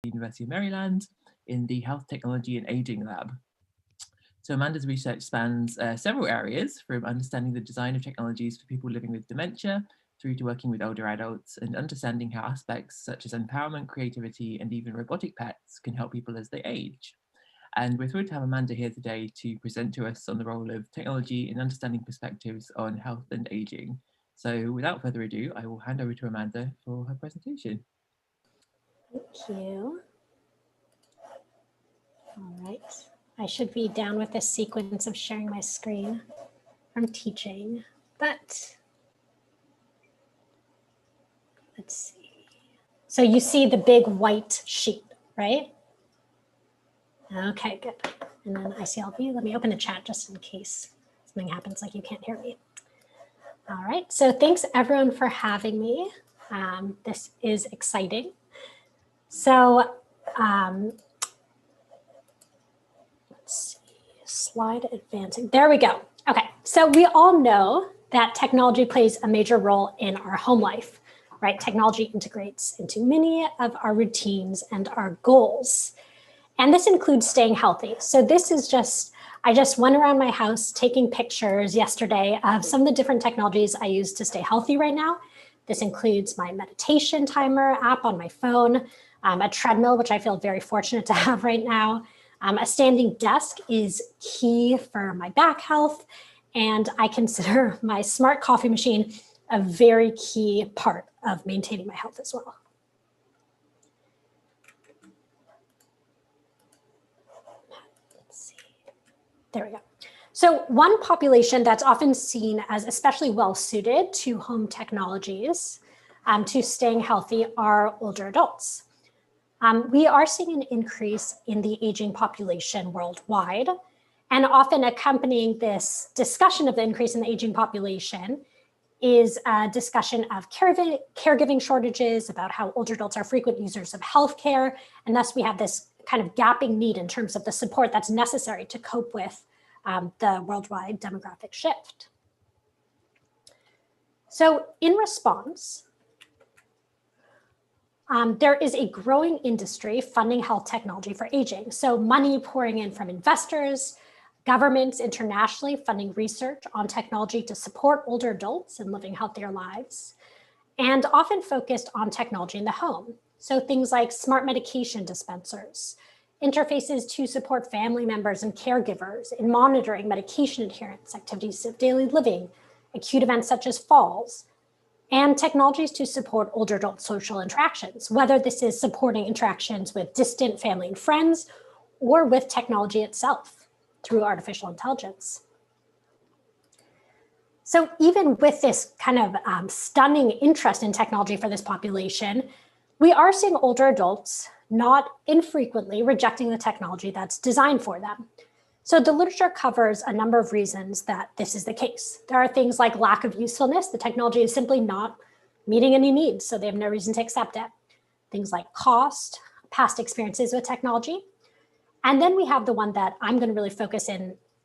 the University of Maryland in the Health Technology and Aging Lab. So Amanda's research spans several areas, from understanding the design of technologies for people living with dementia through to working with older adults and understanding how aspects such as empowerment, creativity, and even robotic pets can help people as they age. And we're thrilled to have Amanda here today to present to us on the role of technology in understanding perspectives on health and aging. So without further ado, I will hand over to Amanda for her presentation. Thank you. All right. I should be down with this sequence of sharing my screen from teaching, but let's see. So you see the big white sheet, right? Okay, good. And then I see all of you. Let me open the chat just in case something happens like you can't hear me. All right, so thanks everyone for having me. This is exciting. So let's see, slide advancing. There we go. Okay, so we all know that technology plays a major role in our home life, right? Technology integrates into many of our routines and our goals. And this includes staying healthy. So this is I just went around my house taking pictures yesterday of some of the different technologies I use to stay healthy right now. This includes my meditation timer app on my phone, a treadmill, which I feel very fortunate to have right now. A standing desk is key for my back health. And I consider my smart coffee machine a very key part of maintaining my health as well. There we go. So one population that's often seen as especially well suited to home technologies to staying healthy are older adults. We are seeing an increase in the aging population worldwide, and often accompanying this discussion of the increase in the aging population is a discussion of caregiving shortages, about how older adults are frequent users of healthcare, and thus we have this kind of gapping need in terms of the support that's necessary to cope with the worldwide demographic shift. So in response, there is a growing industry funding health technology for aging. So money pouring in from investors, governments internationally funding research on technology to support older adults in living healthier lives, and often focused on technology in the home. So things like smart medication dispensers, interfaces to support family members and caregivers in monitoring medication adherence, activities of daily living, acute events such as falls, and technologies to support older adult social interactions, whether this is supporting interactions with distant family and friends or with technology itself through artificial intelligence. So even with this kind of stunning interest in technology for this population, we are seeing older adults not infrequently rejecting the technology that's designed for them. So the literature covers a number of reasons that this is the case. There are things like lack of usefulness. The technology is simply not meeting any needs, so they have no reason to accept it. Things like cost, past experiences with technology. And then we have the one that I'm going to really focus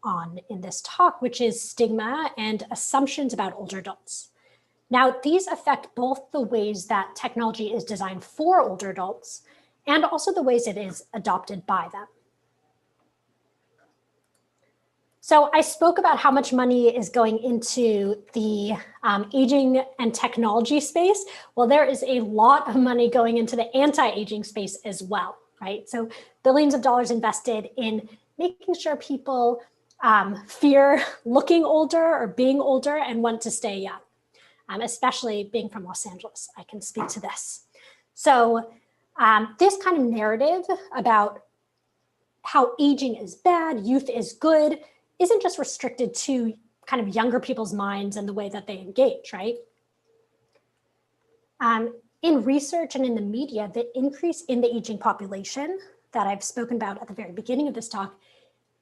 on in this talk, which is stigma and assumptions about older adults. Now, these affect both the ways that technology is designed for older adults and also the ways it is adopted by them. So I spoke about how much money is going into the aging and technology space. Well, there is a lot of money going into the anti-aging space as well, right? So billions of dollars invested in making sure people fear looking older or being older and want to stay young, especially being from Los Angeles. I can speak to this. So this kind of narrative about how aging is bad, youth is good, isn't just restricted to kind of younger people's minds and the way that they engage, right? In research and in the media, the increase in the aging population that I've spoken about at the very beginning of this talk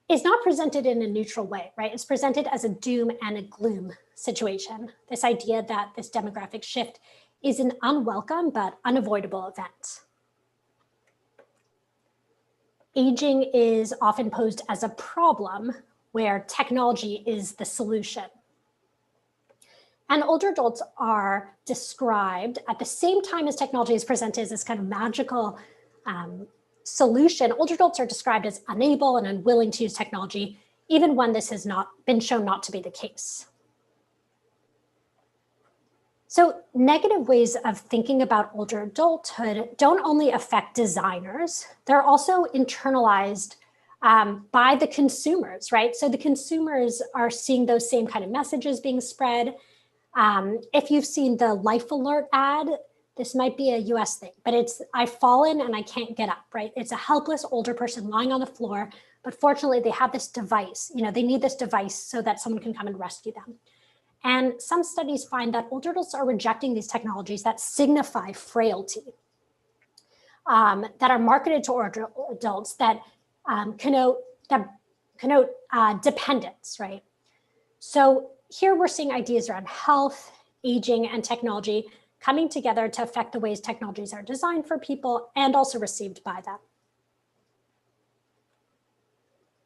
is not presented in a neutral way, right? It's presented as a doom and a gloom situation. This idea that this demographic shift is an unwelcome but unavoidable event. Aging is often posed as a problem where technology is the solution. And older adults are described at the same time as technology is presented as this kind of magical solution, older adults are described as unable and unwilling to use technology, even when this has not been shown not to be the case. So negative ways of thinking about older adulthood don't only affect designers, they're also internalized by the consumers, right? So the consumers are seeing those same kind of messages being spread. If you've seen the Life Alert ad, this might be a US thing, but it's, I've fallen and I can't get up, right? It's a helpless older person lying on the floor, but fortunately they have this device, they need this device so that someone can come and rescue them. And some studies find that older adults are rejecting these technologies that signify frailty, that are marketed to older adults, that connote dependence, right? So here we're seeing ideas around health, aging, and technology coming together to affect the ways technologies are designed for people and also received by them.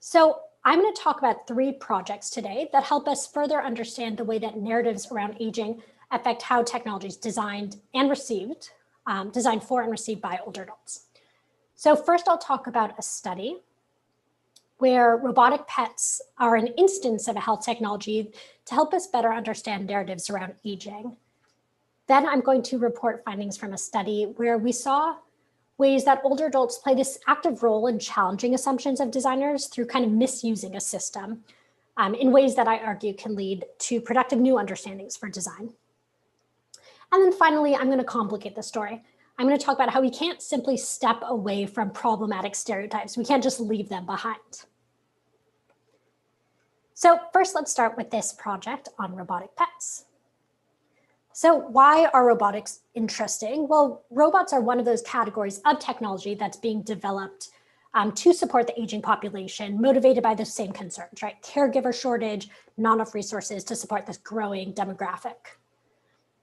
So I'm going to talk about 3 projects today that help us further understand the way that narratives around aging affect how technology is designed and received, designed for and received by older adults. So first I'll talk about a study where robotic pets are an instance of a health technology to help us better understand narratives around aging. Then I'm going to report findings from a study where we saw ways that older adults play this active role in challenging assumptions of designers through kind of misusing a system in ways that I argue can lead to productive new understandings for design. And then finally, I'm going to complicate the story. I'm going to talk about how we can't simply step away from problematic stereotypes. We can't just leave them behind. So first, let's start with this project on robotic pets. So why are robotics interesting? Well, robots are one of those categories of technology that's being developed to support the aging population, motivated by the same concerns, right? Caregiver shortage, not enough resources to support this growing demographic.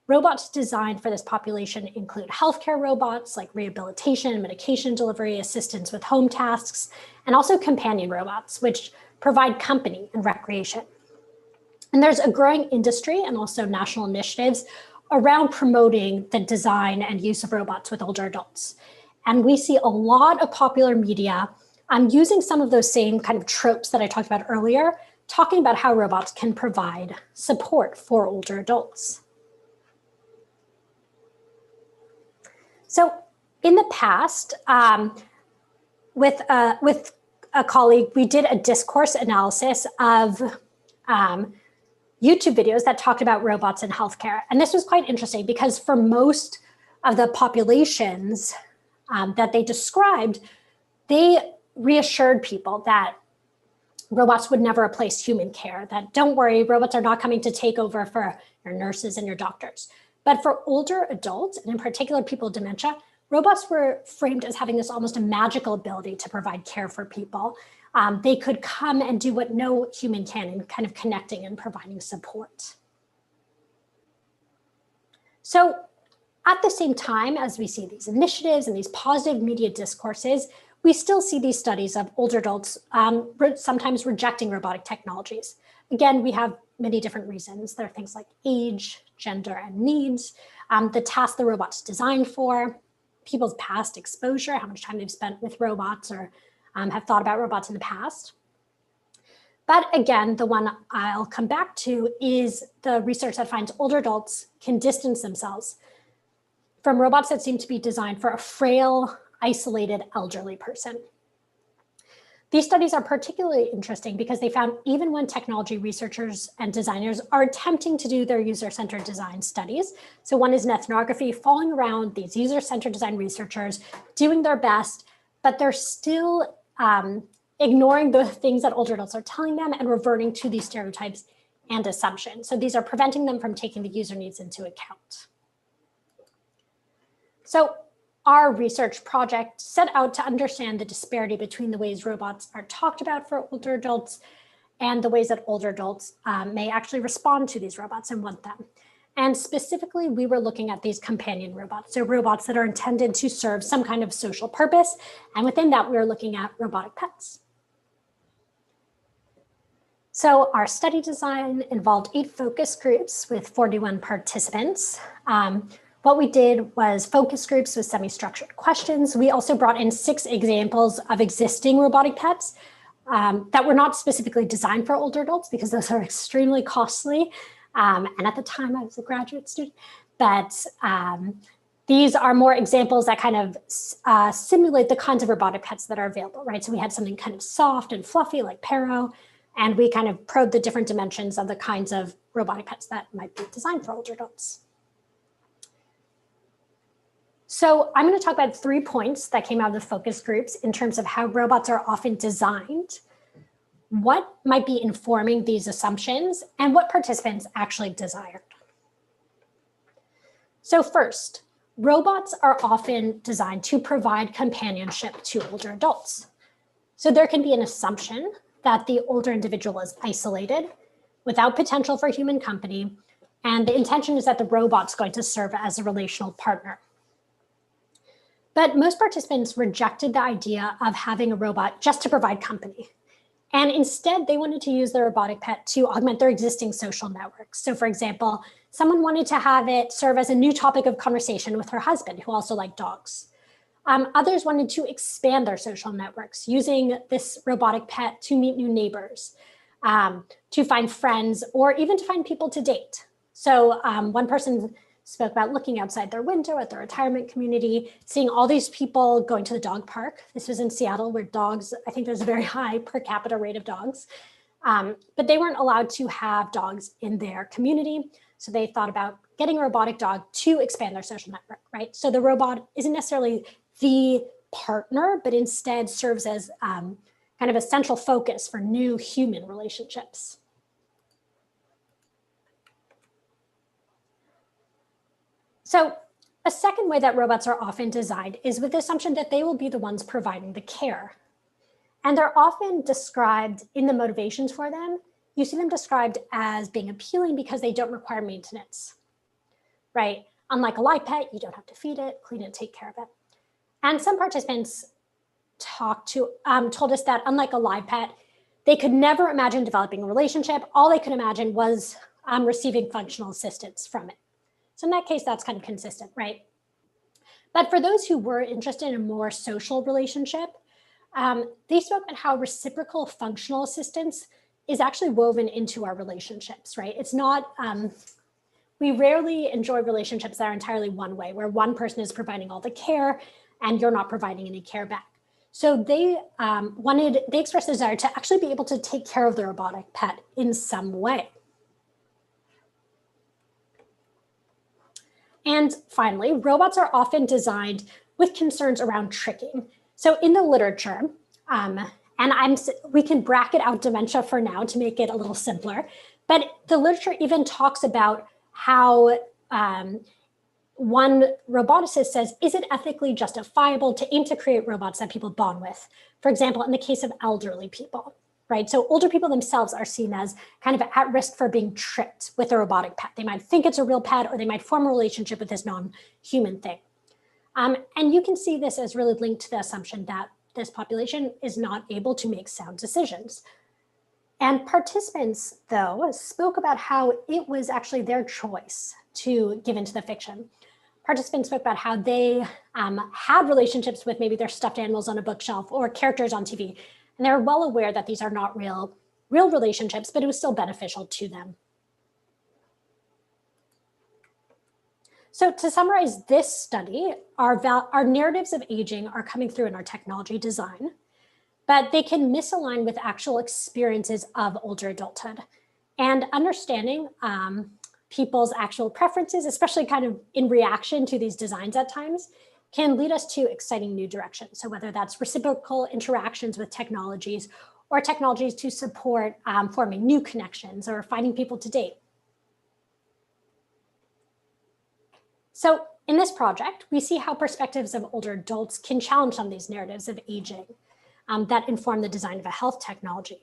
Robots designed for this population include healthcare robots like rehabilitation, medication delivery, assistance with home tasks, and also companion robots, which provide company and recreation. And there's a growing industry and also national initiatives around promoting the design and use of robots with older adults. And we see a lot of popular media using some of those same kind of tropes that I talked about earlier, talking about how robots can provide support for older adults. So in the past, with a colleague, we did a discourse analysis of YouTube videos that talked about robots in healthcare. And this was quite interesting because for most of the populations that they described, they reassured people that robots would never replace human care, that don't worry, robots are not coming to take over for your nurses and your doctors. But for older adults, and in particular people with dementia, robots were framed as having this almost a magical ability to provide care for people. They could come and do what no human can in kind of connecting and providing support. So at the same time as we see these initiatives and these positive media discourses, we still see these studies of older adults sometimes rejecting robotic technologies. Again, we have many different reasons. There are things like age, gender, and needs, the tasks the robot's designed for, people's past exposure, how much time they've spent with robots or have thought about robots in the past. But again, the one I'll come back to is the research that finds older adults can distance themselves from robots that seem to be designed for a frail, isolated, elderly person. These studies are particularly interesting because they found even when technology researchers and designers are attempting to do their user-centered design studies, so one is an ethnography following around these user-centered design researchers doing their best, but they're still ignoring the things that older adults are telling them and reverting to these stereotypes and assumptions. So these are preventing them from taking the user needs into account. So our research project set out to understand the disparity between the ways robots are talked about for older adults and the ways that older adults may actually respond to these robots and want them. And specifically, we were looking at these companion robots, so robots that are intended to serve some kind of social purpose. And within that, we were looking at robotic pets. So our study design involved 8 focus groups with 41 participants. What we did was focus groups with semi-structured questions. We also brought in 6 examples of existing robotic pets that were not specifically designed for older adults because those are extremely costly. And at the time I was a graduate student, but these are more examples that kind of simulate the kinds of robotic pets that are available, right? So we had something kind of soft and fluffy like Pero, and we kind of probed the different dimensions of the kinds of robotic pets that might be designed for older adults. So I'm going to talk about 3 points that came out of the focus groups in terms of how robots are often designed, what might be informing these assumptions, and what participants actually desired. So first, robots are often designed to provide companionship to older adults. So there can be an assumption that the older individual is isolated, without potential for human company, and the intention is that the robot's going to serve as a relational partner. But most participants rejected the idea of having a robot just to provide company. And instead, they wanted to use the robotic pet to augment their existing social networks. So for example, someone wanted to have it serve as a new topic of conversation with her husband, who also liked dogs. Others wanted to expand their social networks, using this robotic pet to meet new neighbors, to find friends, or even to find people to date. So one person spoke about looking outside their window at the retirement community, seeing all these people going to the dog park. This was in Seattle, where dogs, I think there's a very high per capita rate of dogs, but they weren't allowed to have dogs in their community. So they thought about getting a robotic dog to expand their social network, right? So the robot isn't necessarily the partner, but instead serves as kind of a central focus for new human relationships. So a second way that robots are often designed is with the assumption that they will be the ones providing the care. And they're often described in the motivations for them. You see them described as being appealing because they don't require maintenance, right? Unlike a live pet, you don't have to feed it, clean it, take care of it. And some participants told us that unlike a live pet, they could never imagine developing a relationship. All they could imagine was receiving functional assistance from it. So in that case, that's kind of consistent, right? But for those who were interested in a more social relationship, they spoke about how reciprocal functional assistance is actually woven into our relationships, right? It's not, we rarely enjoy relationships that are entirely one way, where one person is providing all the care and you're not providing any care back. So they expressed a desire to actually be able to take care of the robotic pet in some way. And finally, robots are often designed with concerns around tricking. So in the literature, we can bracket out dementia for now to make it a little simpler, but the literature even talks about how one roboticist says, is it ethically justifiable to aim to create robots that people bond with? For example, in the case of elderly people, right? So older people themselves are seen as kind of at risk for being tricked with a robotic pet. They might think it's a real pet, or they might form a relationship with this non-human thing. And you can see this as really linked to the assumption that this population is not able to make sound decisions. And participants, though, spoke about how it was actually their choice to give into the fiction. Participants spoke about how they had relationships with maybe their stuffed animals on a bookshelf or characters on TV. And they're well aware that these are not real relationships, but it was still beneficial to them. So to summarize this study, our narratives of aging are coming through in our technology design, but they can misalign with actual experiences of older adulthood. And understanding people's actual preferences, especially kind of in reaction to these designs at times, can lead us to exciting new directions. So whether that's reciprocal interactions with technologies or technologies to support forming new connections or finding people to date. So in this project, we see how perspectives of older adults can challenge some of these narratives of aging that inform the design of a health technology.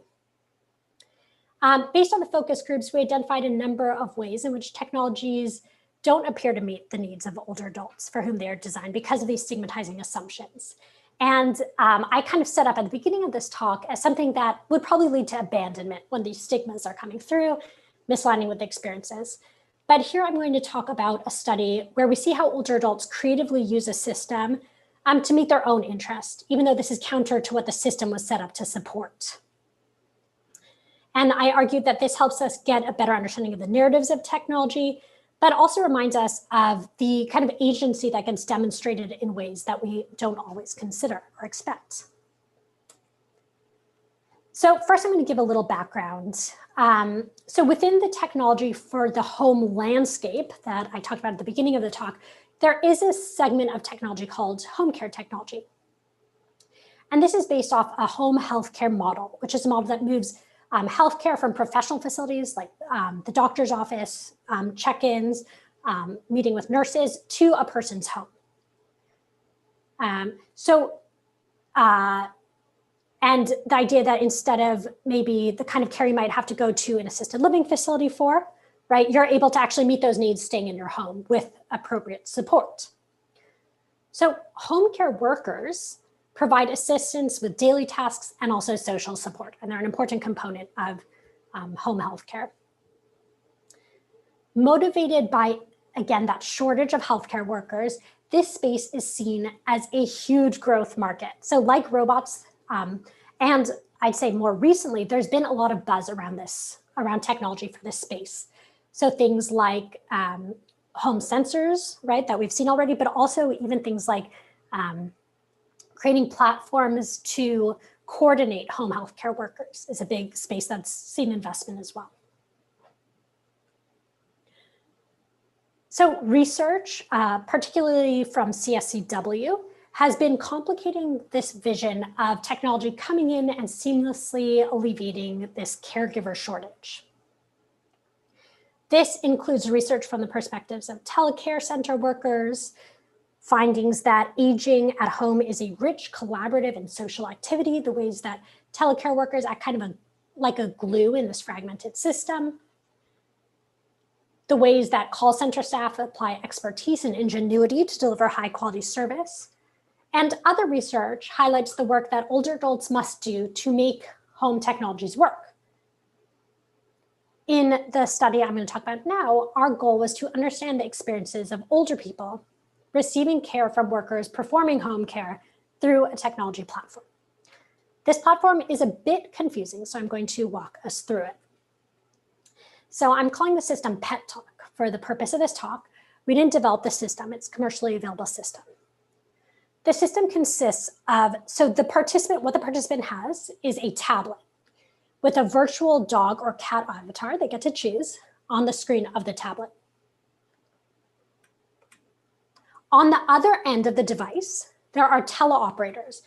Based on the focus groups, we identified a number of ways in which technologies don't appear to meet the needs of older adults for whom they are designed because of these stigmatizing assumptions. And I kind of set up at the beginning of this talk as something that would probably lead to abandonment when these stigmas are coming through, misaligning with experiences. But here I'm going to talk about a study where we see how older adults creatively use a system to meet their own interest, even though this is counter to what the system was set up to support. And I argued that this helps us get a better understanding of the narratives of technology, but also reminds us of the kind of agency that gets demonstrated in ways that we don't always consider or expect. So first, I'm going to give a little background. So within the technology for the home landscape that I talked about at the beginning of the talk, there is a segment of technology called home care technology. And this is based off a home healthcare model, which is a model that moves healthcare from professional facilities like the doctor's office, check-ins, meeting with nurses, to a person's home. And the idea that instead of maybe the kind of care you might have to go to an assisted living facility for, right, you're able to actually meet those needs staying in your home with appropriate support. So home care workers provide assistance with daily tasks and also social support, and they're an important component of home health care. Motivated by, again, that shortage of healthcare workers, this space is seen as a huge growth market. So like robots, and I'd say more recently, there's been a lot of buzz around around technology for this space. So things like home sensors, right, that we've seen already, but also even things like creating platforms to coordinate home healthcare workers is a big space that's seen investment as well. So research, particularly from CSCW, has been complicating this vision of technology coming in and seamlessly alleviating this caregiver shortage. This includes research from the perspectives of telecare center workers, findings that aging at home is a rich, collaborative, and social activity, the ways that telecare workers act kind of like a glue in this fragmented system, the ways that call center staff apply expertise and ingenuity to deliver high-quality service. And other research highlights the work that older adults must do to make home technologies work. In the study I'm going to talk about now, our goal was to understand the experiences of older people receiving care from workers performing home care through a technology platform. This platform is a bit confusing, so I'm going to walk us through it. So I'm calling the system Pet Talk for the purpose of this talk. We didn't develop the system, it's a commercially available system. The system consists of, what the participant has is a tablet with a virtual dog or cat avatar they get to choose on the screen of the tablet. On the other end of the device, there are teleoperators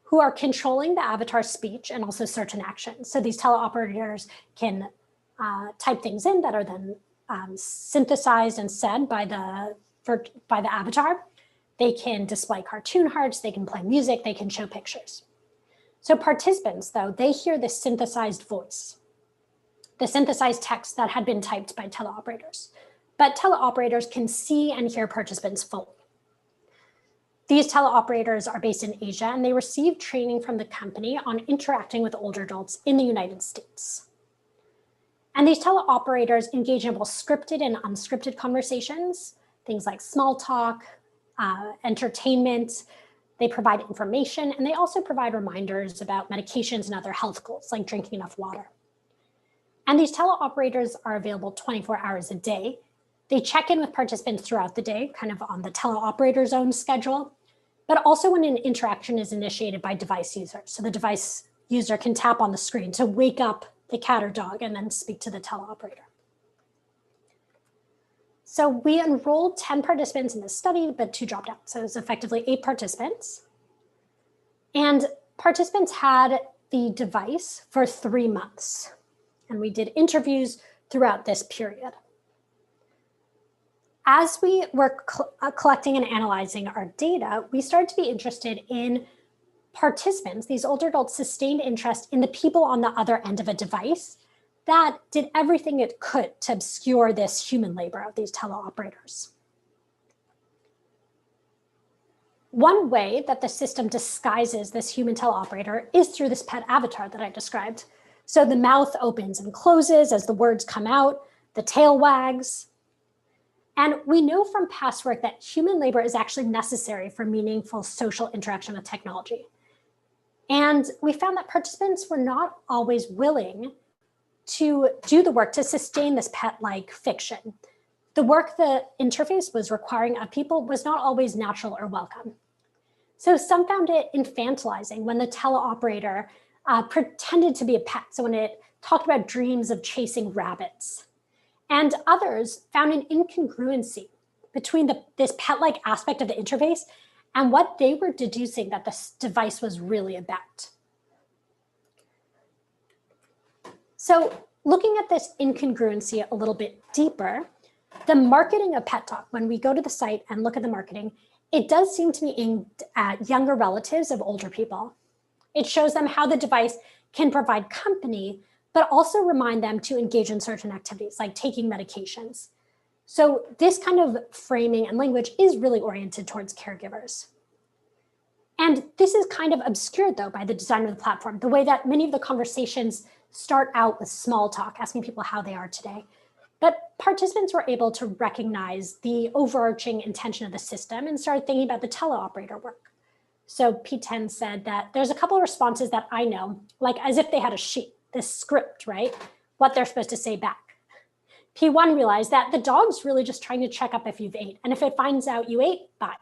who are controlling the avatar's speech and also certain actions. So these teleoperators can type things in that are then synthesized and said by the avatar. They can display cartoon hearts, they can play music, they can show pictures. So participants, though, they hear the synthesized voice, the synthesized text that had been typed by teleoperators. But teleoperators can see and hear participants fully. These teleoperators are based in Asia, and they receive training from the company on interacting with older adults in the United States. And these teleoperators engage in both scripted and unscripted conversations, things like small talk, entertainment. They provide information, and they also provide reminders about medications and other health goals, like drinking enough water. And these teleoperators are available 24 hours a day. They check in with participants throughout the day, kind of on the teleoperator's own schedule, but also when an interaction is initiated by device users. So the device user can tap on the screen to wake up the cat or dog and then speak to the teleoperator. So we enrolled 10 participants in this study, but 2 dropped out. So it was effectively 8 participants. And participants had the device for 3 months. And we did interviews throughout this period. As we were collecting and analyzing our data, we started to be interested in participants, these older adults, sustained interest in the people on the other end of a device that did everything it could to obscure this human labor of these teleoperators. One way that the system disguises this human teleoperator is through this pet avatar that I described. So the mouth opens and closes as the words come out, the tail wags. And we know from past work that human labor is actually necessary for meaningful social interaction with technology. And we found that participants were not always willing to do the work to sustain this pet-like fiction. The work the interface was requiring of people was not always natural or welcome. So some found it infantilizing when the teleoperator pretended to be a pet. So when it talked about dreams of chasing rabbits. And others found an incongruency between this pet-like aspect of the interface and what they were deducing that this device was really about. So looking at this incongruency a little bit deeper, the marketing of Pet Talk, when we go to the site and look at the marketing, it does seem to be aimed at younger relatives of older people. It shows them how the device can provide company, but also remind them to engage in certain activities like taking medications. So this kind of framing and language is really oriented towards caregivers. And this is kind of obscured though by the design of the platform, the way that many of the conversations start out with small talk, asking people how they are today. But participants were able to recognize the overarching intention of the system and started thinking about the teleoperator work. So P10 said that there's a couple of responses that I know, like as if they had a sheet, this script, right? What they're supposed to say back. P1 realized that the dog's really just trying to check up if you've ate. And if it finds out you ate, bye.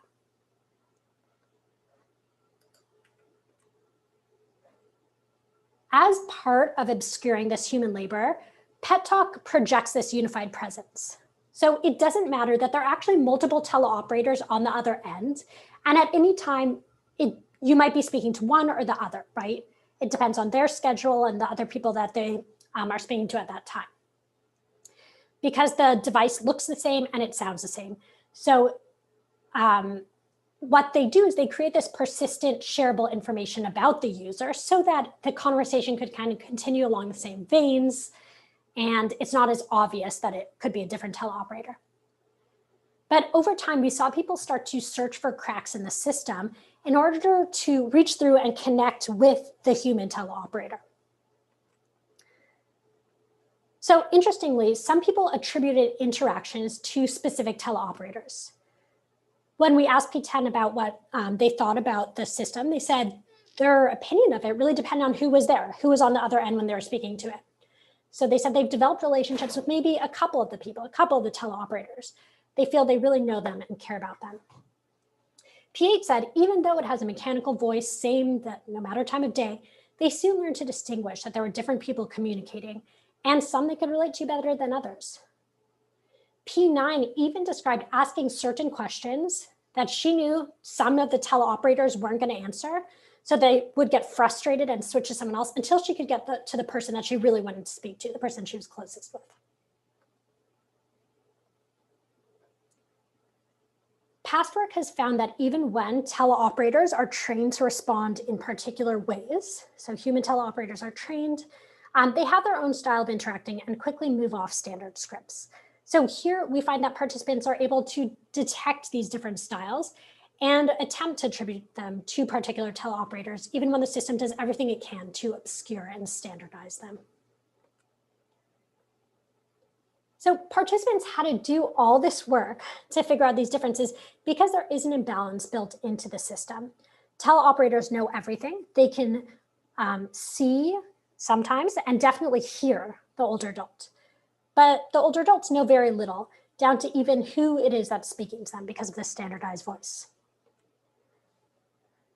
As part of obscuring this human labor, Pet Talk projects this unified presence. So it doesn't matter that there are actually multiple teleoperators on the other end. And at any time, you might be speaking to one or the other, right? It depends on their schedule and the other people that they are speaking to at that time. Because the device looks the same and it sounds the same. So what they do is they create this persistent shareable information about the user so that the conversation could kind of continue along the same veins, and it's not as obvious that it could be a different teleoperator. But over time, we saw people start to search for cracks in the system in order to reach through and connect with the human teleoperator. So interestingly, some people attributed interactions to specific teleoperators. When we asked P10 about what they thought about the system, they said their opinion of it really depended on who was there, who was on the other end when they were speaking to it. So they said they've developed relationships with maybe a couple of the people, a couple of the teleoperators. They feel they really know them and care about them. P8 said, even though it has a mechanical voice, same that no matter time of day, they soon learned to distinguish that there were different people communicating, and some they could relate to better than others. P9 even described asking certain questions that she knew some of the teleoperators weren't going to answer, so they would get frustrated and switch to someone else until she could get to the person that she really wanted to speak to, the person she was closest with. Past work has found that even when teleoperators are trained to respond in particular ways, so human teleoperators are trained, they have their own style of interacting and quickly move off standard scripts. So here we find that participants are able to detect these different styles and attempt to attribute them to particular teleoperators, even when the system does everything it can to obscure and standardize them. So participants had to do all this work to figure out these differences because there is an imbalance built into the system. Teleoperators know everything. They can see sometimes and definitely hear the older adult. But the older adults know very little, down to even who it is that's speaking to them because of the standardized voice.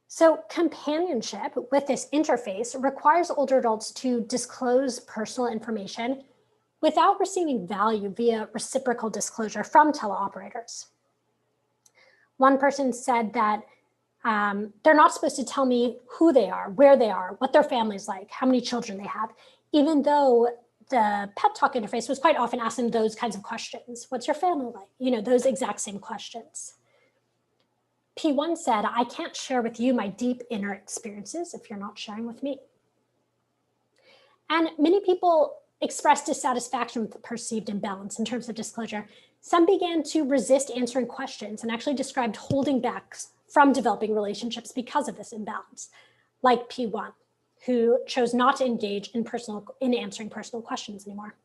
So companionship with this interface requires older adults to disclose personal information without receiving value via reciprocal disclosure from teleoperators. One person said that they're not supposed to tell me who they are, where they are, what their family's like, how many children they have, even though the Pet Talk interface was quite often asking those kinds of questions. What's your family like? You know, those exact same questions. P1 said, I can't share with you my deep inner experiences if you're not sharing with me. And many people expressed dissatisfaction with the perceived imbalance in terms of disclosure. Some began to resist answering questions and actually described holding back from developing relationships because of this imbalance, like P1, who chose not to engage in answering personal questions anymore.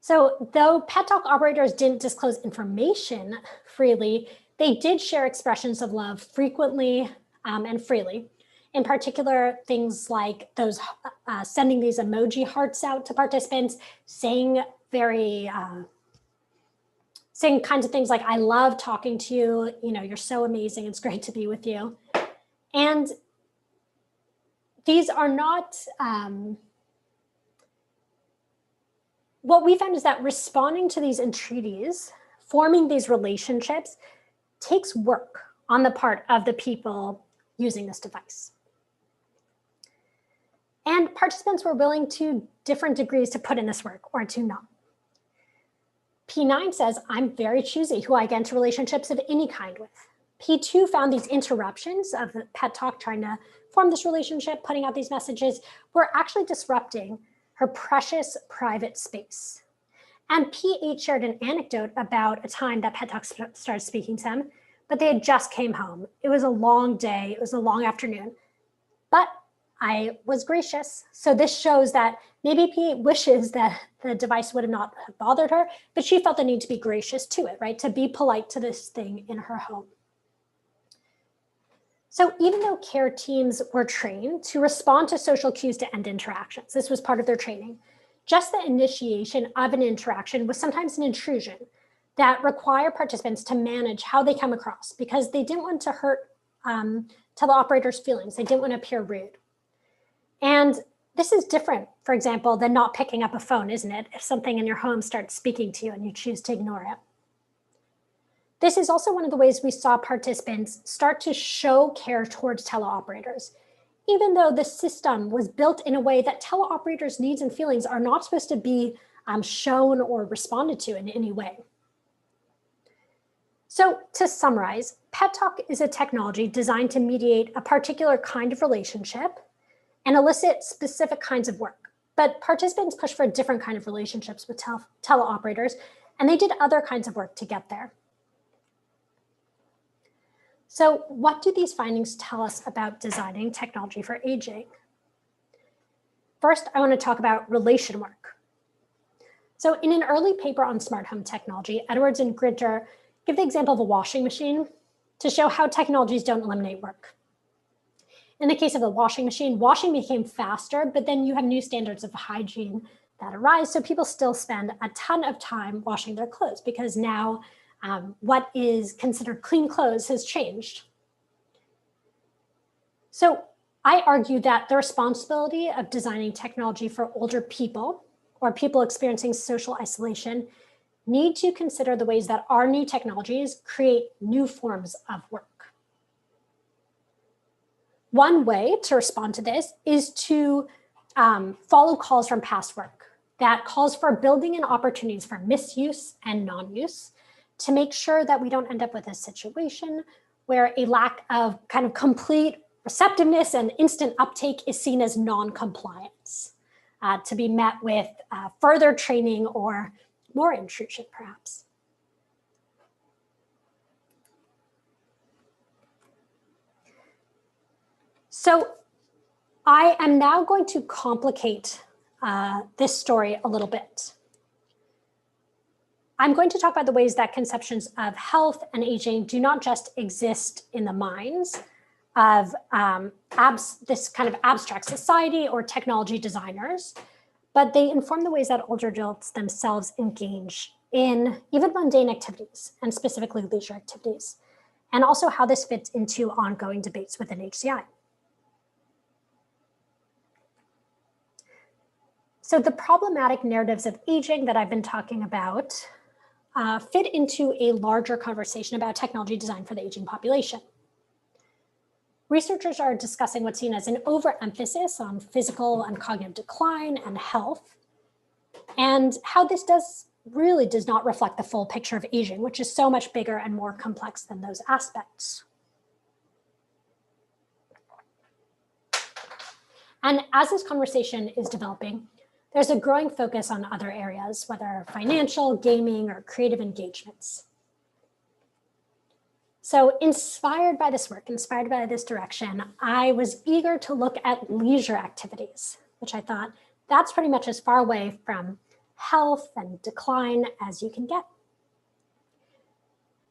So though pet talk operators didn't disclose information freely, they did share expressions of love frequently and freely. In particular, things like those sending these emoji hearts out to participants, saying saying kinds of things like, I love talking to you, you're so amazing, it's great to be with you. And these are not, what we found is that responding to these entreaties, forming these relationships, takes work on the part of the people using this device. And participants were willing to different degrees to put in this work or to not. P9 says, I'm very choosy who I get into relationships of any kind with. P2 found these interruptions of the pet talk trying to form this relationship, putting out these messages, were actually disrupting her precious private space. And P8 shared an anecdote about a time that pet talk started speaking to them, but they had just came home. It was a long day, it was a long afternoon, but I was gracious. So this shows that maybe P8 wishes that the device would have not bothered her, but she felt the need to be gracious to it, right? To be polite to this thing in her home. So even though care teams were trained to respond to social cues to end interactions, this was part of their training, just the initiation of an interaction was sometimes an intrusion that required participants to manage how they come across because they didn't want to hurt teleoperators' feelings. They didn't want to appear rude. And this is different, for example, than not picking up a phone, isn't it? If something in your home starts speaking to you and you choose to ignore it. This is also one of the ways we saw participants start to show care towards teleoperators, even though the system was built in a way that teleoperators' needs and feelings are not supposed to be shown or responded to in any way. So to summarize, pet talk is a technology designed to mediate a particular kind of relationship and elicit specific kinds of work. But participants pushed for a different kind of relationships with teleoperators, and they did other kinds of work to get there. So what do these findings tell us about designing technology for aging? First, I want to talk about relation work. So in an early paper on smart home technology, Edwards and Grinter give the example of a washing machine to show how technologies don't eliminate work. In the case of the washing machine, washing became faster, but then you have new standards of hygiene that arise. So people still spend a ton of time washing their clothes because now what is considered clean clothes has changed. So I argue that the responsibility of designing technology for older people or people experiencing social isolation need to consider the ways that our new technologies create new forms of work. One way to respond to this is to follow calls from past work that calls for building in opportunities for misuse and non-use to make sure that we don't end up with a situation where a lack of kind of complete receptiveness and instant uptake is seen as non-compliance, to be met with further training or more intrusion, perhaps. So I am now going to complicate this story a little bit. I'm going to talk about the ways that conceptions of health and aging do not just exist in the minds of this kind of abstract society or technology designers, but they inform the ways that older adults themselves engage in even mundane activities and specifically leisure activities, and also how this fits into ongoing debates within HCI. So the problematic narratives of aging that I've been talking about fit into a larger conversation about technology design for the aging population. Researchers are discussing what's seen as an overemphasis on physical and cognitive decline and health, and how this really does not reflect the full picture of aging, which is so much bigger and more complex than those aspects. And as this conversation is developing, there's a growing focus on other areas, whether financial, gaming, or creative engagements. So inspired by this work, inspired by this direction, I was eager to look at leisure activities, which I thought that's pretty much as far away from health and decline as you can get.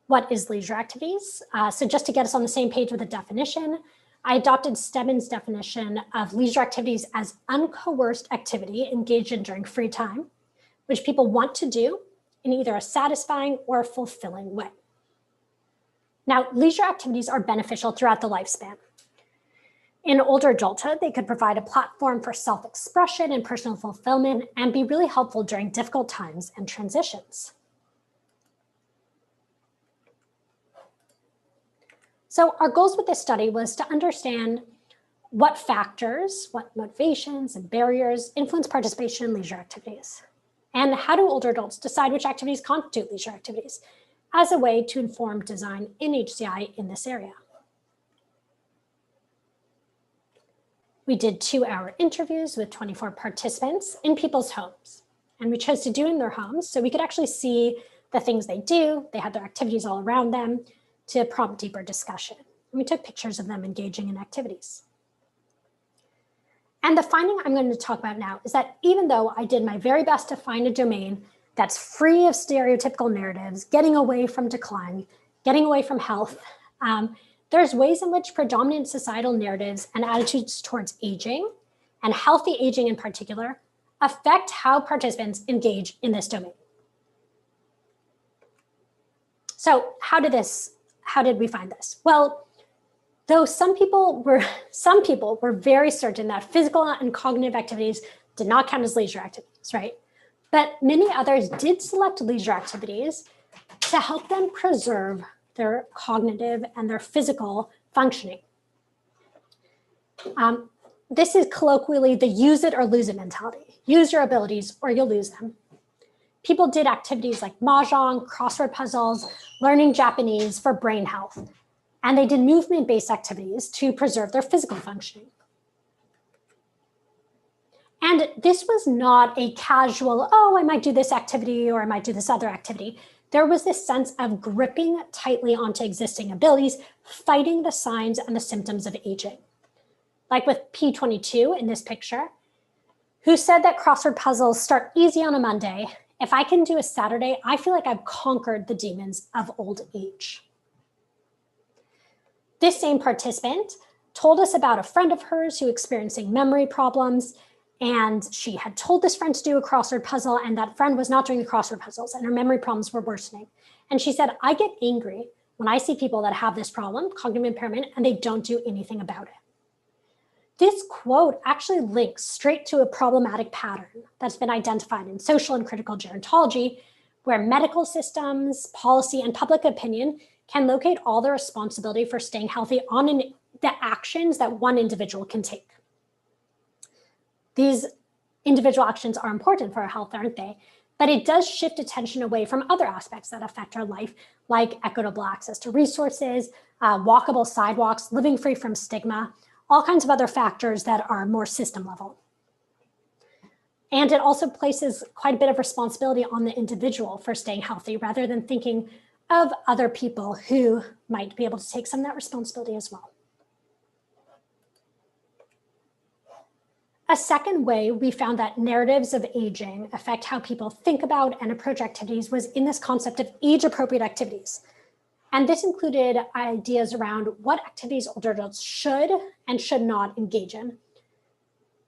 What is leisure activities? So just to get us on the same page with a definition, I adopted Stebbins' definition of leisure activities as uncoerced activity engaged in during free time, which people want to do in either a satisfying or a fulfilling way. Now, leisure activities are beneficial throughout the lifespan. In older adulthood, they could provide a platform for self-expression and personal fulfillment and be really helpful during difficult times and transitions. So our goals with this study was to understand what factors, what motivations and barriers influence participation in leisure activities, and how do older adults decide which activities constitute leisure activities as a way to inform design in HCI in this area. We did 2-hour interviews with 24 participants in people's homes, and we chose to do in their homes so we could actually see the things they do. They had their activities all around them to prompt deeper discussion. And we took pictures of them engaging in activities. And the finding I'm going to talk about now is that even though I did my very best to find a domain that's free of stereotypical narratives, getting away from decline, getting away from health, there's ways in which predominant societal narratives and attitudes towards aging, and healthy aging in particular, affect how participants engage in this domain. So how did we find this? Well, though some people were very certain that physical and cognitive activities did not count as leisure activities, right? But many others did select leisure activities to help them preserve their cognitive and their physical functioning. This is colloquially the use it or lose it mentality. Use your abilities or you'll lose them. People did activities like mahjong, crossword puzzles, learning Japanese for brain health, and they did movement-based activities to preserve their physical functioning. And this was not a casual, oh, I might do this activity or I might do this other activity. There was this sense of gripping tightly onto existing abilities, fighting the signs and the symptoms of aging. Like with P22 in this picture, who said that crossword puzzles start easy on a Monday. If I can do a Saturday, I feel like I've conquered the demons of old age. This same participant told us about a friend of hers who was experiencing memory problems, and she had told this friend to do a crossword puzzle, and that friend was not doing the crossword puzzles, and her memory problems were worsening. And she said, I get angry when I see people that have this problem, cognitive impairment, and they don't do anything about it. This quote actually links straight to a problematic pattern that's been identified in social and critical gerontology, where medical systems, policy, and public opinion can locate all the responsibility for staying healthy on the actions that one individual can take. These individual actions are important for our health, aren't they? But it does shift attention away from other aspects that affect our life, like equitable access to resources, walkable sidewalks, living free from stigma, all kinds of other factors that are more system level. And it also places quite a bit of responsibility on the individual for staying healthy, rather than thinking of other people who might be able to take some of that responsibility as well. A second way we found that narratives of aging affect how people think about and approach activities was in this concept of age-appropriate activities. And this included ideas around what activities older adults should and should not engage in.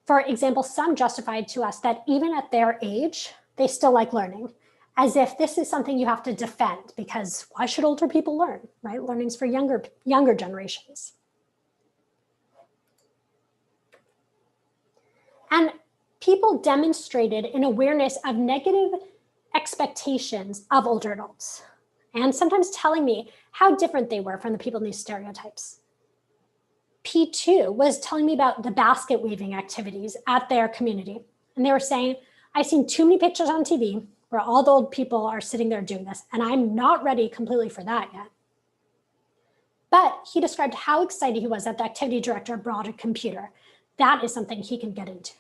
For example, some justified to us that even at their age, they still like learning, as if this is something you have to defend, because why should older people learn, right? Learning's for younger generations. And people demonstrated an awareness of negative expectations of older adults, and sometimes telling me how different they were from the people in these stereotypes. P2 was telling me about the basket weaving activities at their community. And they were saying, I've seen too many pictures on TV where all the old people are sitting there doing this, and I'm not ready completely for that yet. But he described how excited he was that the activity director brought a computer. That is something he can get into.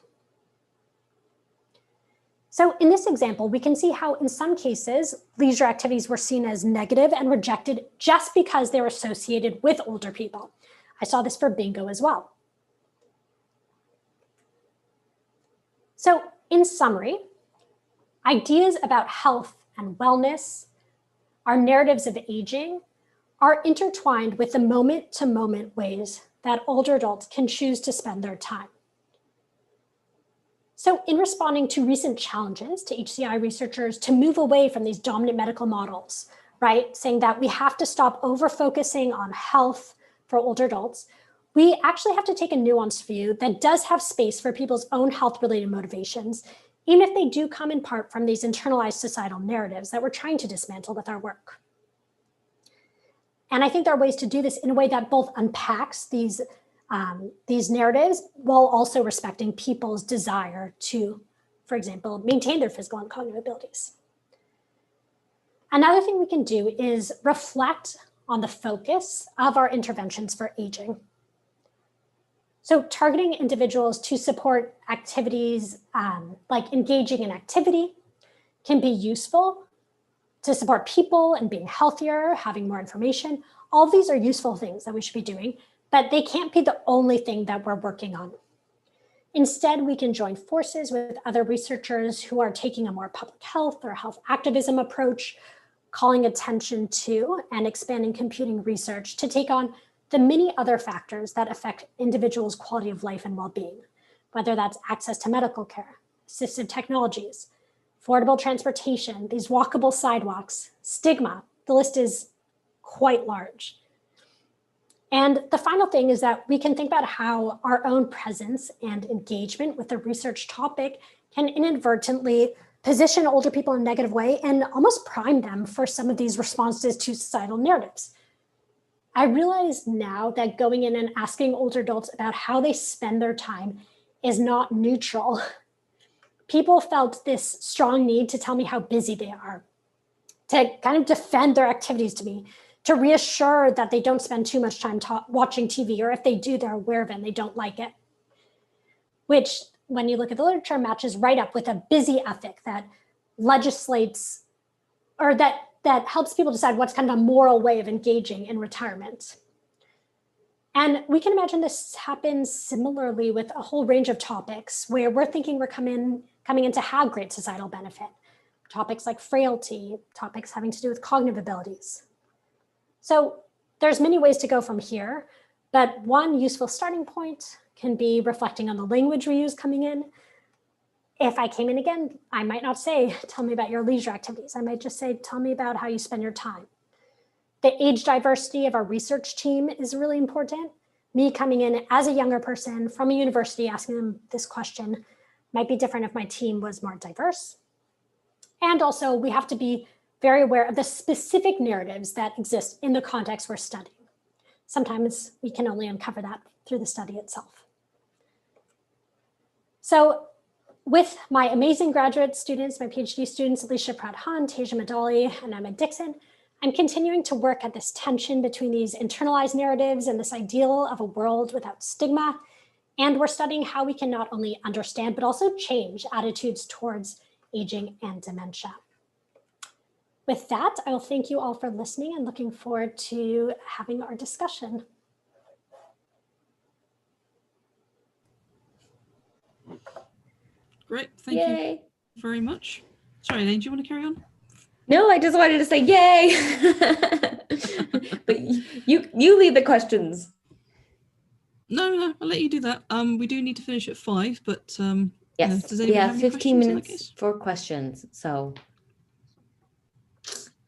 So in this example, we can see how in some cases, leisure activities were seen as negative and rejected just because they were associated with older people. I saw this for bingo as well. So in summary, ideas about health and wellness, our narratives of aging, are intertwined with the moment-to-moment ways that older adults can choose to spend their time. So in responding to recent challenges to HCI researchers to move away from these dominant medical models, right, saying that we have to stop over-focusing on health for older adults, we actually have to take a nuanced view that does have space for people's own health-related motivations, even if they do come in part from these internalized societal narratives that we're trying to dismantle with our work. And I think there are ways to do this in a way that both unpacks these narratives while also respecting people's desire to, for example, maintain their physical and cognitive abilities. Another thing we can do is reflect on the focus of our interventions for aging. So targeting individuals to support activities like engaging in activity can be useful to support people and being healthier, having more information. All of these are useful things that we should be doing, but they can't be the only thing that we're working on. Instead, we can join forces with other researchers who are taking a more public health or health activism approach, calling attention to and expanding computing research to take on the many other factors that affect individuals' quality of life and well-being, whether that's access to medical care, assistive technologies, affordable transportation, these walkable sidewalks, stigma. The list is quite large. And the final thing is that we can think about how our own presence and engagement with the research topic can inadvertently position older people in a negative way and almost prime them for some of these responses to societal narratives. I realize now that going in and asking older adults about how they spend their time is not neutral. People felt this strong need to tell me how busy they are, to kind of defend their activities to me, to reassure that they don't spend too much time watching TV, or if they do, they're aware of it and they don't like it. Which, when you look at the literature, matches right up with a busy ethic that legislates, or that helps people decide what's kind of a moral way of engaging in retirement. And we can imagine this happens similarly with a whole range of topics where we're thinking we're coming in to have great societal benefit. Topics like frailty, topics having to do with cognitive abilities. So there's many ways to go from here, but one useful starting point can be reflecting on the language we use coming in. If I came in again, I might not say, tell me about your leisure activities. I might just say, tell me about how you spend your time. The age diversity of our research team is really important. Me coming in as a younger person from a university asking them this question might be different if my team was more diverse. And also we have to be very aware of the specific narratives that exist in the context we're studying. Sometimes we can only uncover that through the study itself. So with my amazing graduate students, my PhD students, Alicia Pratt-Hunt, Tasia Madali, and Emma Dixon, I'm continuing to work at this tension between these internalized narratives and this ideal of a world without stigma. And we're studying how we can not only understand, but also change attitudes towards aging and dementia. With that, I will thank you all for listening and looking forward to having our discussion. Great, thank you very much. Sorry, Elaine, do you want to carry on? No, I just wanted to say yay. But you lead the questions. No, I'll let you do that. We do need to finish at 5, but yes, does we have 15 minutes minutes for questions. So,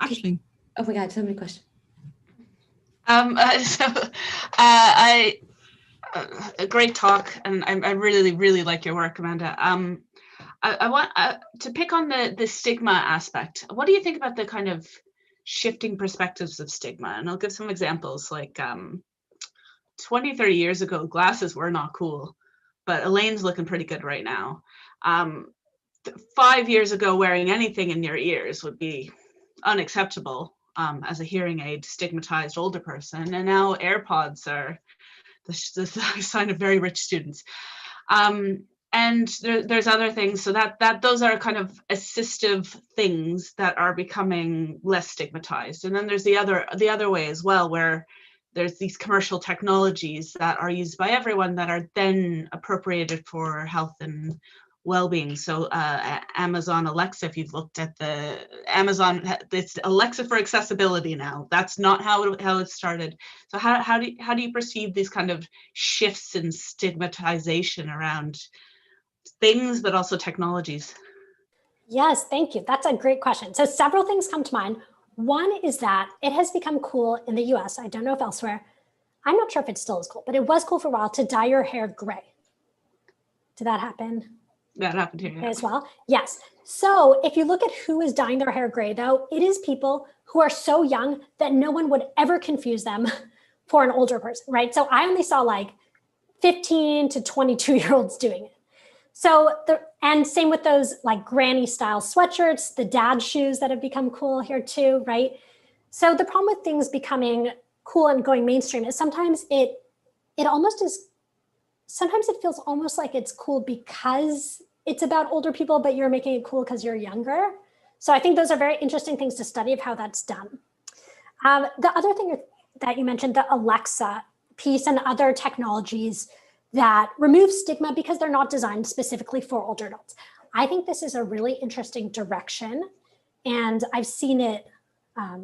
Aisling. Oh my God, so many questions. A great talk, and I really like your work, Amanda. I want to pick on the stigma aspect. What do you think about the kind of shifting perspectives of stigma? And I'll give some examples. Like 20, 30 years ago, glasses were not cool, but Elaine's looking pretty good right now. 5 years ago, wearing anything in your ears would be unacceptable as a hearing aid, stigmatized older person. And now AirPods are the sign of very rich students. And there's other things, so that those are kind of assistive things that are becoming less stigmatized. And then there's the other way as well, where there's these commercial technologies that are used by everyone that are then appropriated for health and well-being. So Amazon Alexa, if you've looked at the Amazon, it's Alexa for accessibility now. That's not how it started. So how do you perceive these kind of shifts in stigmatization around things, but also technologies? Yes, thank you. That's a great question. So several things come to mind. One is that it has become cool in the US. I don't know if elsewhere. I'm not sure if it still is cool, but it was cool for a while to dye your hair gray. Did that happen? That happened here. As well? Yes. So if you look at who is dyeing their hair gray, though, it is people who are so young that no one would ever confuse them for an older person, right? So I only saw like 15 to 22-year-olds doing it. So, and same with those like granny style sweatshirts, the dad shoes that have become cool here too, right? So the problem with things becoming cool and going mainstream is sometimes it almost is, sometimes it feels almost like it's cool because it's about older people, but you're making it cool because you're younger. So I think those are very interesting things to study of how that's done. The other thing that you mentioned, the Alexa piece and other technologies that remove stigma because they're not designed specifically for older adults. I think this is a really interesting direction, and I've seen it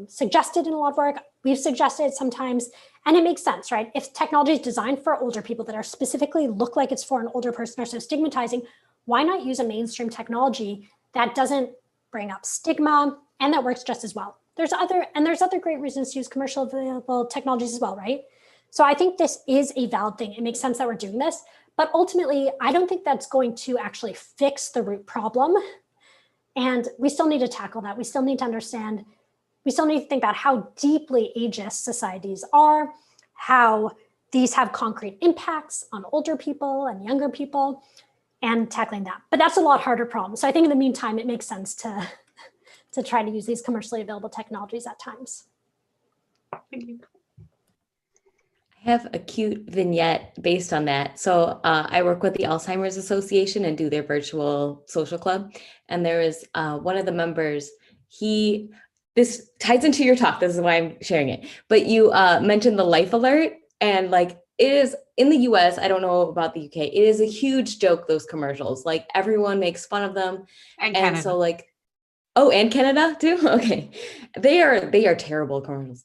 suggested in a lot of work. We've suggested it sometimes, and it makes sense, right? If technology is designed for older people that are specifically look like it's for an older person or so stigmatizing, why not use a mainstream technology that doesn't bring up stigma and that works just as well? There's other great reasons to use commercial available technologies as well, right? So I think this is a valid thing. It makes sense that we're doing this, but ultimately, I don't think that's going to actually fix the root problem. And we still need to tackle that. We still need to understand, we still need to think about how deeply ageist societies are, how these have concrete impacts on older people and younger people, and tackling that. But that's a lot harder problem. So I think in the meantime, it makes sense to try to use these commercially available technologies at times. Thank you. I have a cute vignette based on that. So I work with the Alzheimer's Association and do their virtual social club. And there is one of the members, this ties into your talk, this is why I'm sharing it. But you mentioned the life alert, and like it is in the US, I don't know about the UK, it is a huge joke, those commercials. Like everyone makes fun of them. And so like, oh, and Canada too? Okay. They are terrible commercials.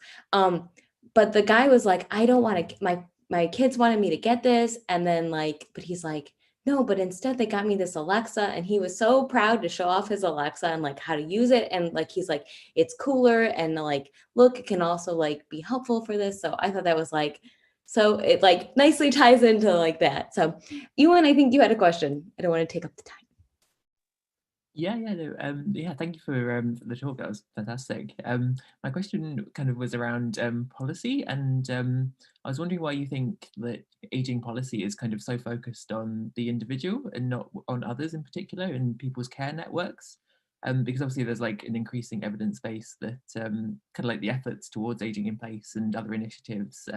But the guy was like, I don't want to, my kids wanted me to get this. And then like, but he's like, no, but instead they got me this Alexa. And he was so proud to show off his Alexa and like how to use it. And like, he's like, it's cooler. And like, look, it can also like be helpful for this. So I thought that was like, so it like nicely ties into like that. So Ewan, I think you had a question. I don't want to take up the time. Yeah, thank you for the talk. That was fantastic. My question kind of was around policy, and I was wondering why you think that aging policy is kind of so focused on the individual and not on others in particular in people's care networks. Because obviously there's like an increasing evidence base that kind of like the efforts towards aging in place and other initiatives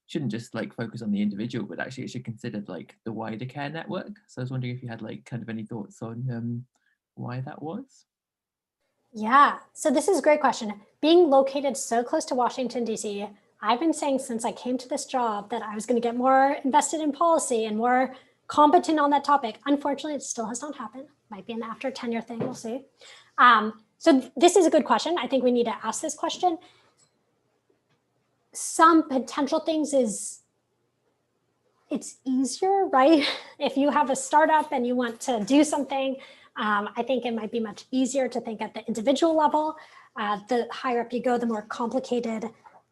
shouldn't just like focus on the individual, but actually it should consider like the wider care network. So I was wondering if you had like kind of any thoughts on why that was? Yeah, so this is a great question. Being located so close to Washington, D.C., I've been saying since I came to this job that I was going to get more invested in policy and more competent on that topic. Unfortunately, it still has not happened. Might be an after tenure thing, we'll see. So this is a good question. I think we need to ask this question. Some potential things is it's easier, right? If you have a startup and you want to do something, I think it might be much easier to think at the individual level. The higher up you go, the more complicated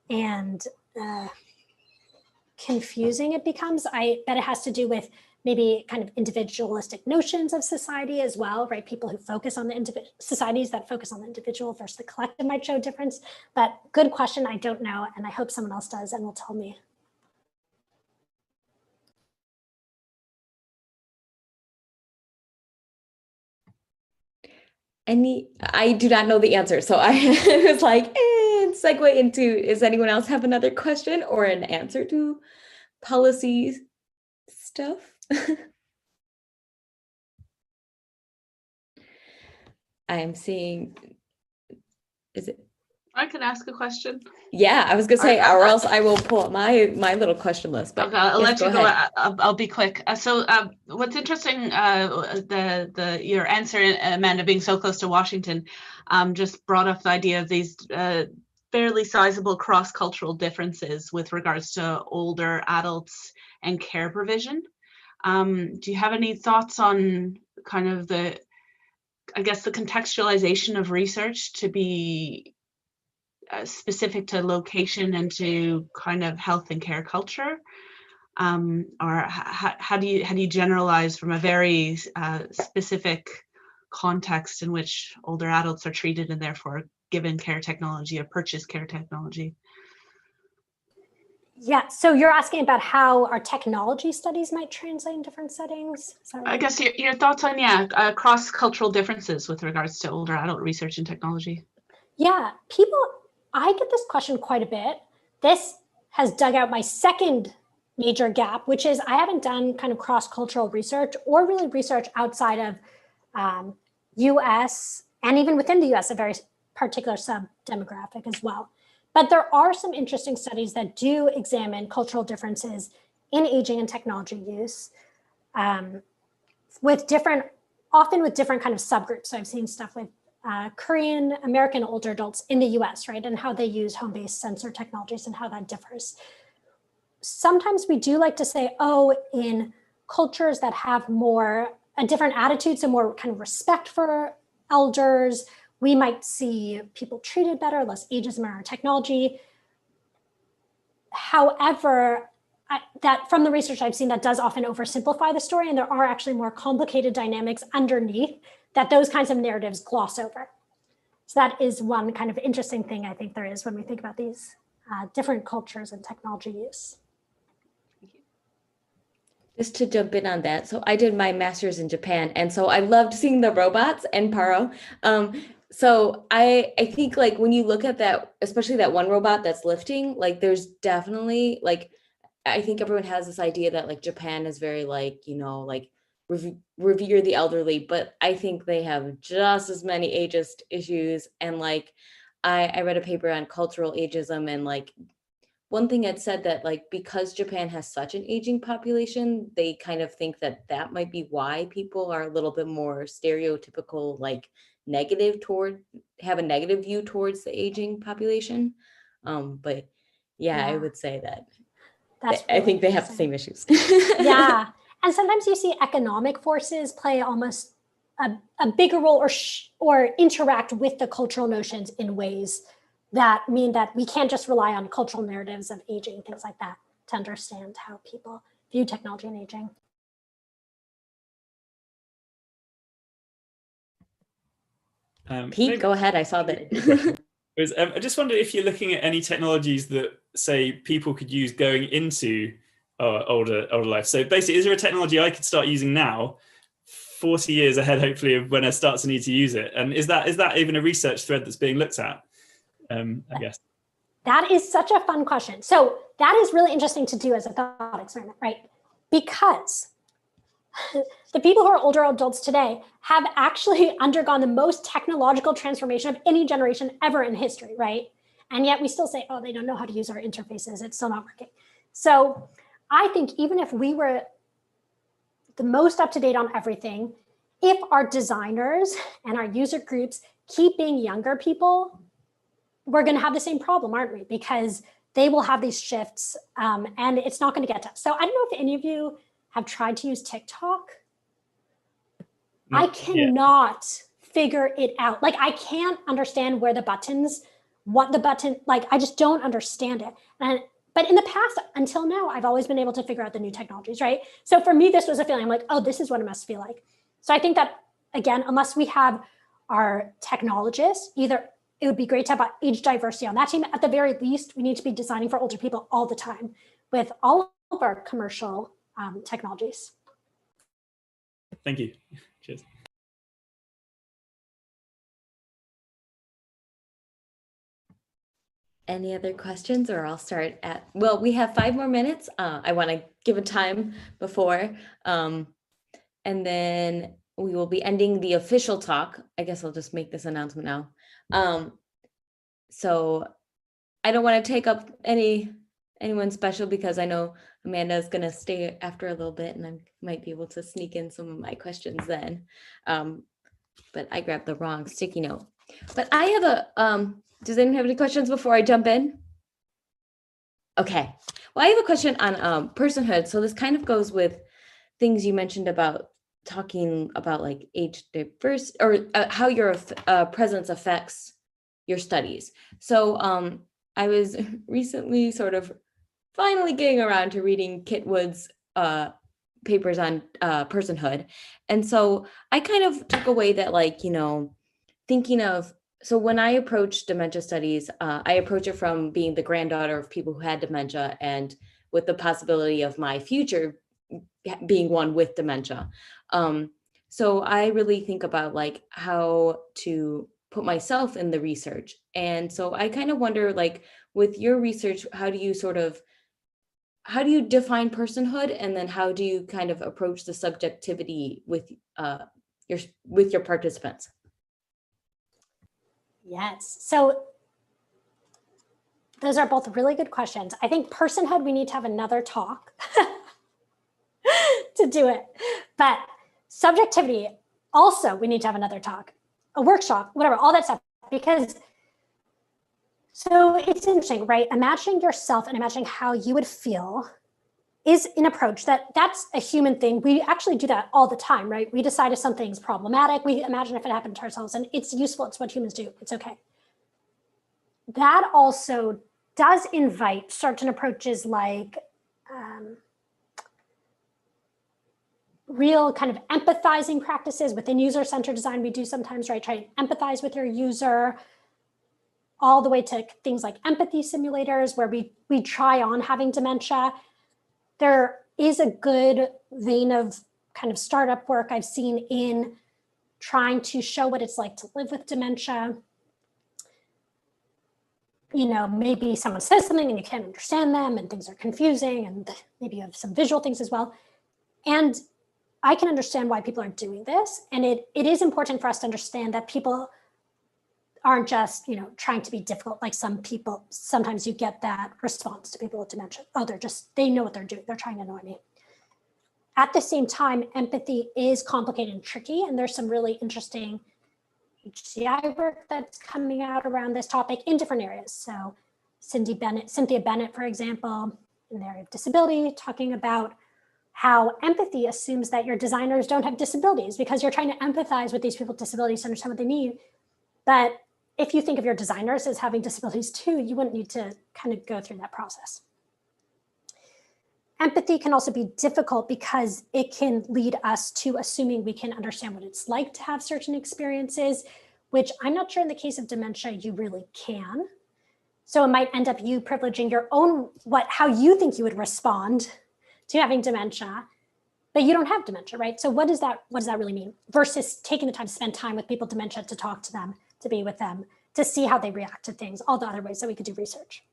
and confusing it becomes. I bet it has to do with maybe kind of individualistic notions of society as well, right? People who focus on the societies that focus on the individual versus the collective might show a difference. But good question, I don't know, and I hope someone else does and will tell me. I do not know the answer. So I was like, segue into, does anyone else have another question or an answer to policy stuff? I am seeing, is it I can ask a question. Yeah, I was gonna say, or else I will pull up my little question list. But okay, I'll yes, let you go. ahead. I'll be quick. So what's interesting, your answer, Amanda, being so close to Washington, just brought up the idea of these fairly sizable cross-cultural differences with regards to older adults and care provision. Do you have any thoughts on kind of the contextualization of research to be specific to location and to kind of health and care culture? Or how do you generalize from a very specific context in which older adults are treated and therefore given care technology or purchase care technology? Yeah, so you're asking about how our technology studies might translate in different settings? Is that right? I guess your thoughts on, cross-cultural differences with regards to older adult research and technology. Yeah, I get this question quite a bit. This has dug out my second major gap, which is I haven't done kind of cross-cultural research or really research outside of US and even within the US, a very particular sub-demographic as well. But there are some interesting studies that do examine cultural differences in aging and technology use often with different kind of subgroups. So I've seen stuff with Korean American older adults in the US, right? And how they use home-based sensor technologies and how that differs. Sometimes we do like to say, oh, in cultures that have a different attitude, so more kind of respect for elders, we might see people treated better, less ageism in our technology. However, that from the research I've seen, that does often oversimplify the story, and there are actually more complicated dynamics underneath that those kinds of narratives gloss over. So that is one kind of interesting thing I think there is when we think about these different cultures and technology use. Just to jump in on that, so I did my master's in Japan, and so I loved seeing the robots and Paro. So I think like when you look at that, especially that one robot that's lifting, like there's definitely like, I think everyone has this idea that like Japan is very like, like revere the elderly, but I think they have just as many ageist issues. And like, I read a paper on cultural ageism, and like one thing it said that like, because Japan has such an aging population, they kind of think that that might be why people are a little bit more stereotypical, like have a negative view towards the aging population. But yeah, I would say that I think they have the same issues. Yeah. And sometimes you see economic forces play almost a bigger role or interact with the cultural notions in ways that mean that we can't just rely on cultural narratives of aging, things like that, to understand how people view technology and aging. Pete, go ahead. I saw that. I just wonder if you're looking at any technologies that say people could use going into older life. So basically, is there a technology I could start using now, 40 years ahead, hopefully, of when I start to need to use it? And is that even a research thread that's being looked at? I guess. That is such a fun question. So that is really interesting to do as a thought experiment, right? Because the people who are older adults today have actually undergone the most technological transformation of any generation ever in history, right? And yet we still say, oh, they don't know how to use our interfaces. It's still not working. So I think even if we were the most up to date on everything, if our designers and our user groups keep being younger people, we're going to have the same problem, aren't we? Because they will have these shifts and it's not going to get to us. So I don't know if any of you have tried to use TikTok. I cannot figure it out. Like I can't understand where what the button, like I just don't understand it. But in the past, until now, I've always been able to figure out the new technologies, right? So for me, this was a feeling, I'm like, oh, this is what it must feel like. So I think that, again, unless we have our technologists, either it would be great to have age diversity on that team. At the very least, we need to be designing for older people all the time with all of our commercial technologies. Thank you. Cheers. Any other questions, or I'll start well, we have 5 more minutes. I want to give a time before, and then we will be ending the official talk. I guess I'll just make this announcement now. so I don't want to take up anyone special because I know Amanda is going to stay after a little bit and I might be able to sneak in some of my questions then. But I grabbed the wrong sticky note. But I have does anyone have any questions before I jump in? Okay. Well, I have a question on personhood. So this kind of goes with things you mentioned about talking about like age diverse or how your presence affects your studies. So I was recently sort of finally getting around to reading Kit Wood's papers on personhood. And so I kind of took away that, like, you know, thinking of, so when I approach dementia studies, I approach it from being the granddaughter of people who had dementia and with the possibility of my future being one with dementia. So I really think about like how to put myself in the research. And so I kind of wonder, like, with your research, how do you define personhood, and then how do you kind of approach the subjectivity with your participants? Yes. So those are both really good questions. I think personhood, we need to have another talk to do it. But subjectivity, also, we need to have another talk, a workshop, whatever, all that stuff. Because, so it's interesting, right? Imagining yourself and imagining how you would feel is an approach that's a human thing. We actually do that all the time, right? We decide if something's problematic. We imagine if it happened to ourselves, and it's useful. It's what humans do. It's okay. That also does invite certain approaches like real kind of empathizing practices within user-centered design. We do sometimes, right? Try and empathize with your user, all the way to things like empathy simulators where we try on having dementia. There is a good vein of kind of startup work I've seen in trying to show what it's like to live with dementia. You know, maybe someone says something and you can't understand them and things are confusing, and maybe you have some visual things as well. And I can understand why people are doing this. And it is important for us to understand that people aren't just, you know, trying to be difficult. Like some people, sometimes you get that response to people with dementia. Oh, they know what they're doing. They're trying to annoy me. At the same time, empathy is complicated and tricky. And there's some really interesting HCI work that's coming out around this topic in different areas. So Cynthia Bennett, for example, in the area of disability, talking about how empathy assumes that your designers don't have disabilities because you're trying to empathize with these people with disabilities to understand what they need. But if you think of your designers as having disabilities too, you wouldn't need to kind of go through that process. Empathy can also be difficult because it can lead us to assuming we can understand what it's like to have certain experiences, which I'm not sure in the case of dementia you really can. So it might end up you privileging your own, how you think you would respond to having dementia, but you don't have dementia, right? So what does that really mean? Versus taking the time to spend time with people with dementia, to talk to them, to be with them, to see how they react to things, all the other ways that we could do research.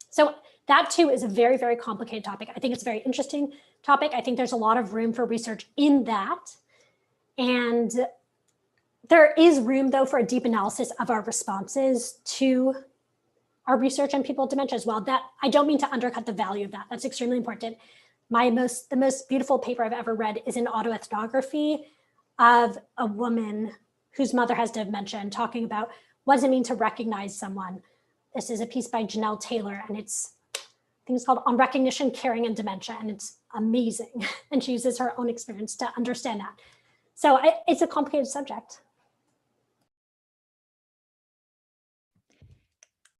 So that too is a very, very complicated topic. I think it's a very interesting topic. I think there's a lot of room for research in that. And there is room though for a deep analysis of our responses to our research on people with dementia as well. That I don't mean to undercut the value of that. That's extremely important. The most beautiful paper I've ever read is an autoethnography of a woman whose mother has dementia and talking about what does it mean to recognize someone. This is a piece by Janelle Taylor, and I think it's called On Recognition, Caring, and Dementia, and it's amazing. And she uses her own experience to understand that. So it's a complicated subject.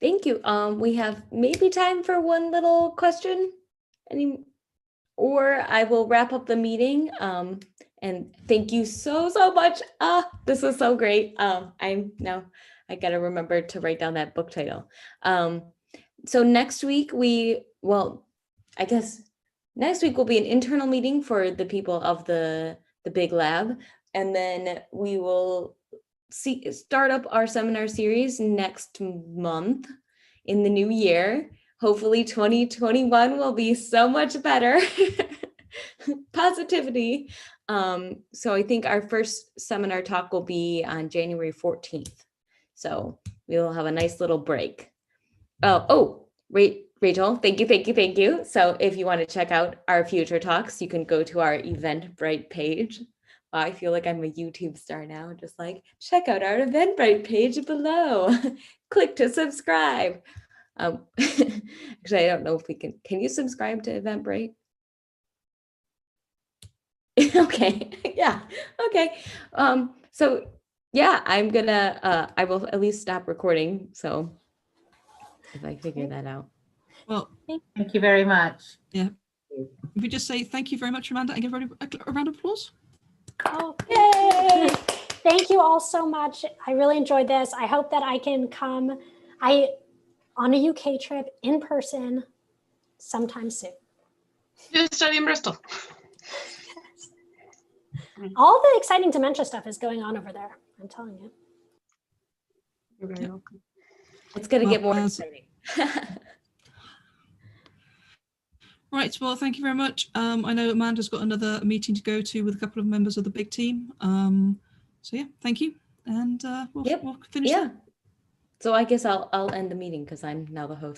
Thank you. We have maybe time for one little question, or I will wrap up the meeting. And thank you so much. This was so great. I gotta remember to write down that book title. So next week I guess next week will be an internal meeting for the people of the big lab, and then we will start up our seminar series next month in the new year. Hopefully 2021 will be so much better. Positivity. So I think our first seminar talk will be on January 14th. So we'll have a nice little break. Rachel, thank you. So if you want to check out our future talks, you can go to our Eventbrite page. I feel like I'm a YouTube star now, just like, check out our Eventbrite page below. Click to subscribe. Actually, I don't know if we can you subscribe to Eventbrite? Okay, yeah, okay. So yeah, I'm gonna, I will at least stop recording. So if I figure that out. Well, Thank you very much. if we just say thank you very much, Amanda, and give everybody a round of applause. Oh, Yay! thank you all so much. I really enjoyed this. I hope that I can come on a UK trip in person sometime soon. You study in Bristol. All the exciting dementia stuff is going on over there. I'm telling you. You're very welcome. It's gonna get more as- exciting. Right, well, thank you very much. I know Amanda's got another meeting to go to with a couple of members of the big team. So yeah, thank you. And we'll finish. Yeah. So I guess I'll end the meeting because I'm now the host.